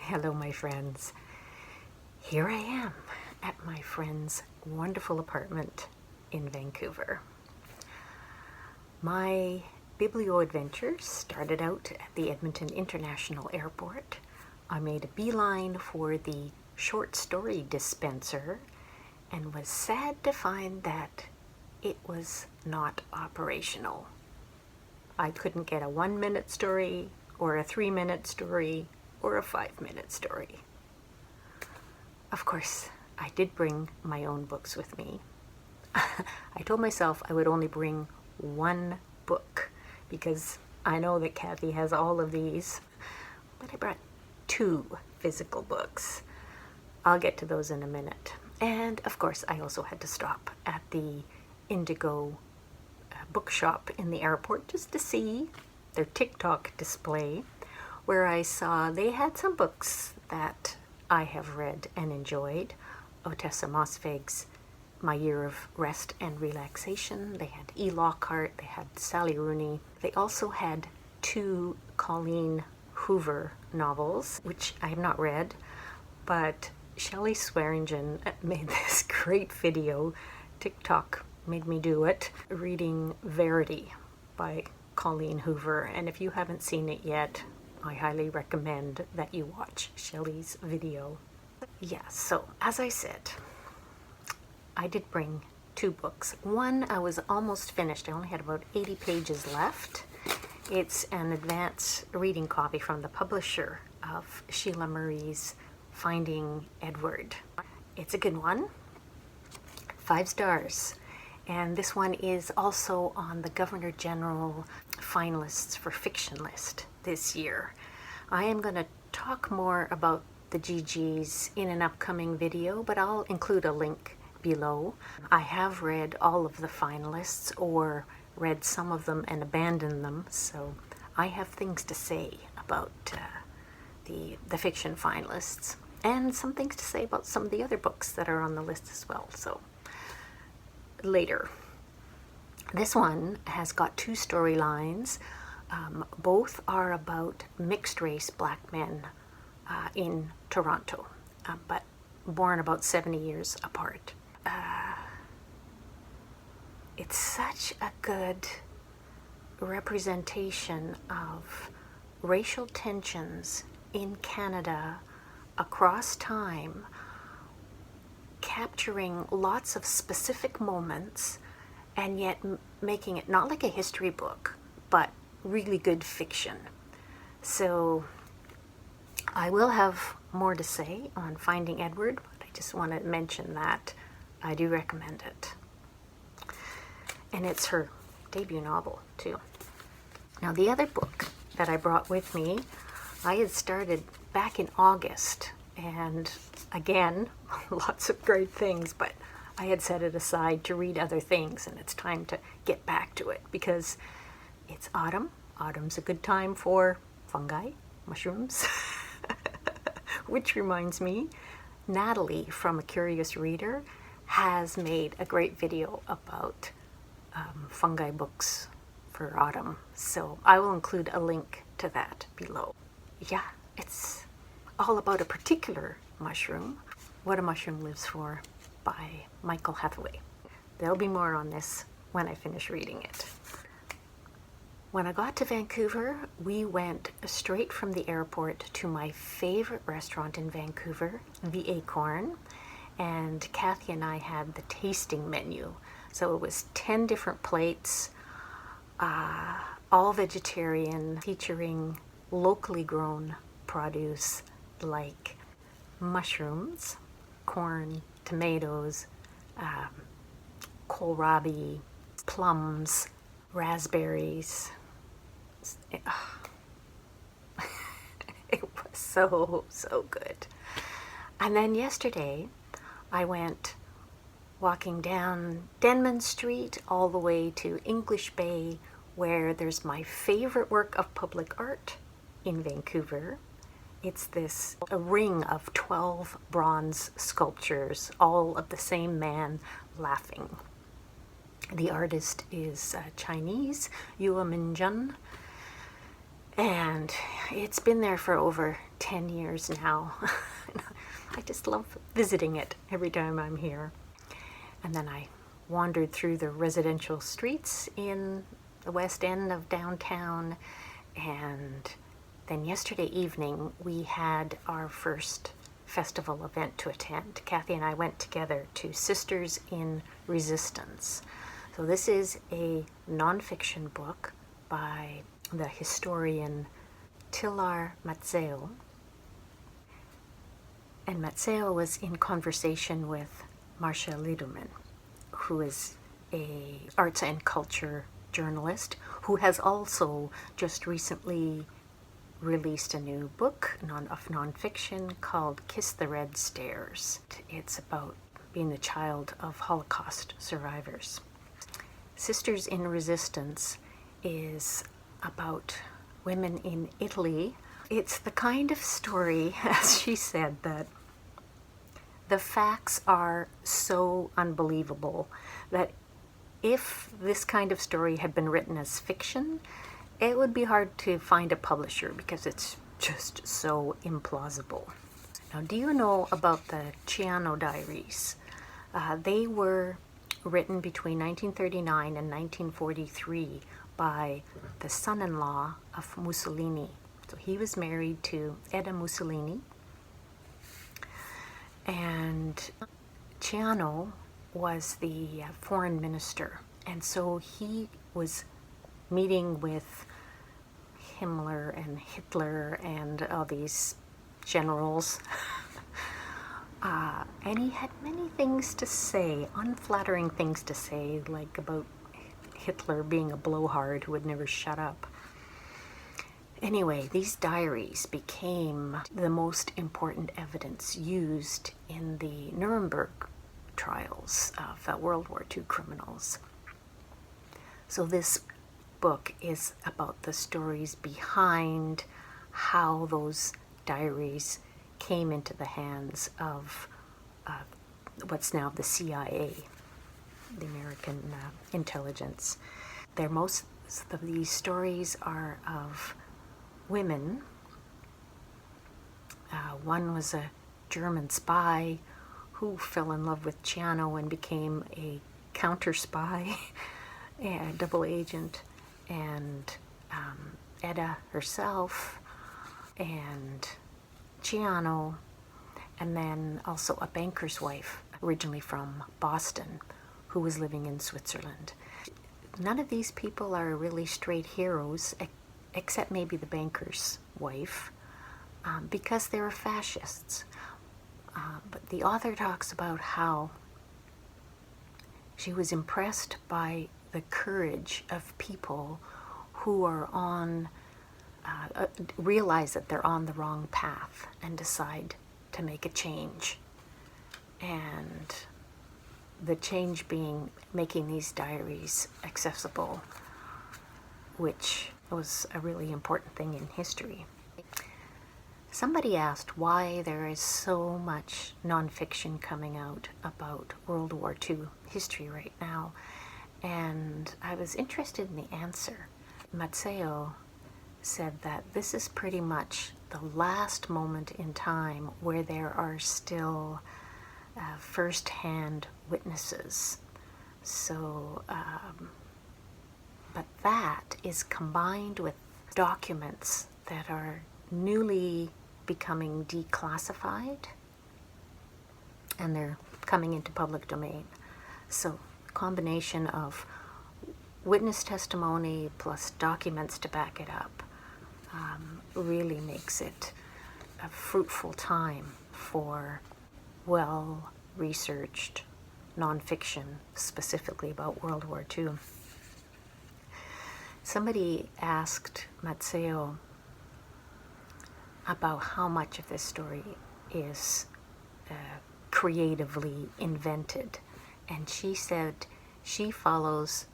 Hello, my friends. Here I am at my friend's wonderful apartment in Vancouver. My Biblioadventures started out at the Edmonton International Airport. I made a beeline for the short story dispenser and was sad to find that it was not operational. I couldn't get a 1-minute story or a 3-minute story or a 5-minute story. Of course, I did bring my own books with me. I told myself I would only bring one book because I know that Kathy has all of these, but I brought 2 physical books. I'll get to those in a minute. And of course, I also had to stop at the Indigo bookshop in the airport just to see their TikTok display, where I saw they had some books that I have read and enjoyed. Otessa Mossveg's My Year of Rest and Relaxation. They had E. Lockhart. They had Sally Rooney. They also had 2 Colleen Hoover novels, which I have not read, but Shelley Swearingen made this great video. TikTok made me do it, reading Verity by Colleen Hoover. And if you haven't seen it yet, I highly recommend that you watch Shelley's video. Yeah, so as I said, I did bring 2 books. One I was almost finished. I only had about 80 pages left. It's an advance reading copy from the publisher of Sheila Murray's Finding Edward. It's a good one. 5 stars. And this one is also on the Governor General finalists for fiction list this year. I am going to talk more about the GGs in an upcoming video, but I'll include a link below. I have read all of the finalists or read some of them and abandoned them, so I have things to say about the fiction finalists and some things to say about some of the other books that are on the list as well. So later. This one has got 2 storylines. Both are about mixed race black men in Toronto, but born about 70 years apart. It's such a good representation of racial tensions in Canada across time, capturing lots of specific moments and yet making it not like a history book, but really good fiction. So I will have more to say on Finding Edward, but I just want to mention that I do recommend it. And it's her debut novel, too. Now, the other book that I brought with me, I had started back in August, and again, lots of great things, but I had set it aside to read other things, and it's time to get back to it because it's autumn. Autumn's a good time for fungi, mushrooms, which reminds me, Natalie from A Curious Reader has made a great video about fungi books for autumn, so I will include a link to that below. Yeah, it's all about a particular mushroom, What a Mushroom Lives For, by Michael Hathaway. There'll be more on this when I finish reading it. When I got to Vancouver, we went straight from the airport to my favorite restaurant in Vancouver, The Acorn, and Kathy and I had the tasting menu. So it was 10 different plates, all vegetarian, featuring locally grown produce like mushrooms, corn, tomatoes, kohlrabi, plums, raspberries. It was so good. And then yesterday I went walking down Denman Street all the way to English Bay, where there's my favorite work of public art in Vancouver. It's a ring of 12 bronze sculptures, all of the same man laughing. The artist is Chinese, Yua Minjun, And it's been there for over 10 years now. I just love visiting it every time I'm here. And then I wandered through the residential streets in the west end of downtown. And then yesterday evening, we had our first festival event to attend. Kathy and I went together to Sisters in Resistance. So this is a nonfiction book by the historian Tilar Mazzeo. And Mazzeo was in conversation with Marsha Lederman, who is a arts and culture journalist who has also just recently released a new book of nonfiction called Kiss the Red Stairs. It's about being the child of Holocaust survivors. Sisters in Resistance is about women in Italy. It's the kind of story, as she said, that the facts are so unbelievable that if this kind of story had been written as fiction, it would be hard to find a publisher because it's just so implausible. Now, do you know about the Ciano Diaries? They were written between 1939 and 1943 by the son-in-law of Mussolini. So he was married to Eda Mussolini, and Ciano was the foreign minister, and so he was meeting with Himmler and Hitler and all these generals. And he had many things to say, unflattering things to say, like about Hitler being a blowhard who would never shut up. Anyway, these diaries became the most important evidence used in the Nuremberg trials of World War II criminals. So this book is about the stories behind how those diaries came into the hands of what's now the CIA, the American intelligence. Most of these stories are of women. One was a German spy who fell in love with Ciano and became a counter spy, a double agent, and Eda herself, and Ciano, and then also a banker's wife, originally from Boston, who was living in Switzerland. None of these people are really straight heroes, except maybe the banker's wife, because they were fascists. But the author talks about how she was impressed by the courage of people who are realize that they're on the wrong path and decide to make a change. And the change being making these diaries accessible, which was a really important thing in history. Somebody asked why there is so much nonfiction coming out about World War II history right now, and I was interested in the answer. Mazzeo said that this is pretty much the last moment in time where there are still first-hand witnesses. So, but that is combined with documents that are newly becoming declassified, and they're coming into public domain. So, combination of witness testimony plus documents to back it up really makes it a fruitful time for well-researched nonfiction, specifically about World War II. Somebody asked Mazzeo about how much of this story is creatively invented, and she said she follows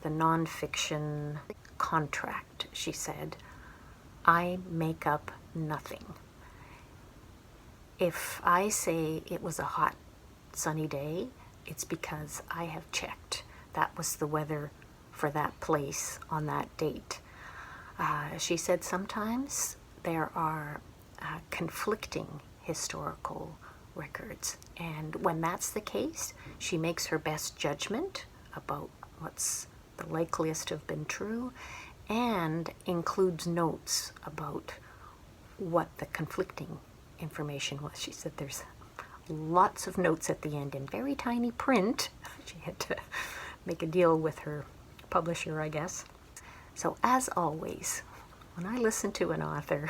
the nonfiction contract. She said, I make up nothing. If I say it was a hot, sunny day, it's because I have checked. That was the weather for that place on that date. She said sometimes there are conflicting historical records, and when that's the case, she makes her best judgment about what's the likeliest to have been true and includes notes about what the conflicting information was. She said there's lots of notes at the end in very tiny print. She had to make a deal with her publisher, I guess. So as always, when I listen to an author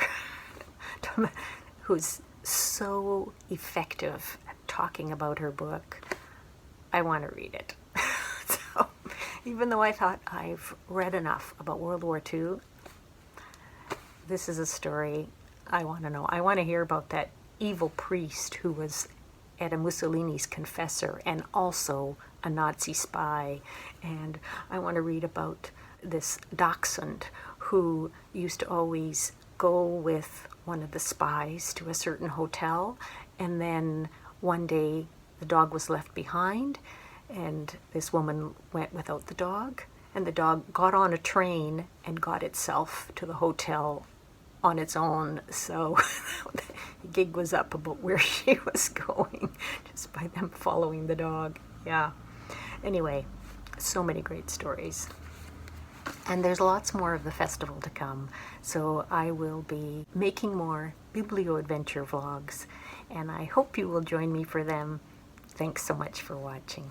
who's so effective at talking about her book, I want to read it. So even though I thought I've read enough about World War II, this is a story I want to know. I want to hear about that evil priest who was Edda Mussolini's confessor and also a Nazi spy. And I want to read about this dachshund who used to always go with one of the spies to a certain hotel, and then one day the dog was left behind and this woman went without the dog, and the dog got on a train and got itself to the hotel on its own. So the gig was up about where she was going just by them following the dog. Yeah. Anyway, so many great stories. And there's lots more of the festival to come, so I will be making more Biblioadventure vlogs, and I hope you will join me for them. Thanks so much for watching.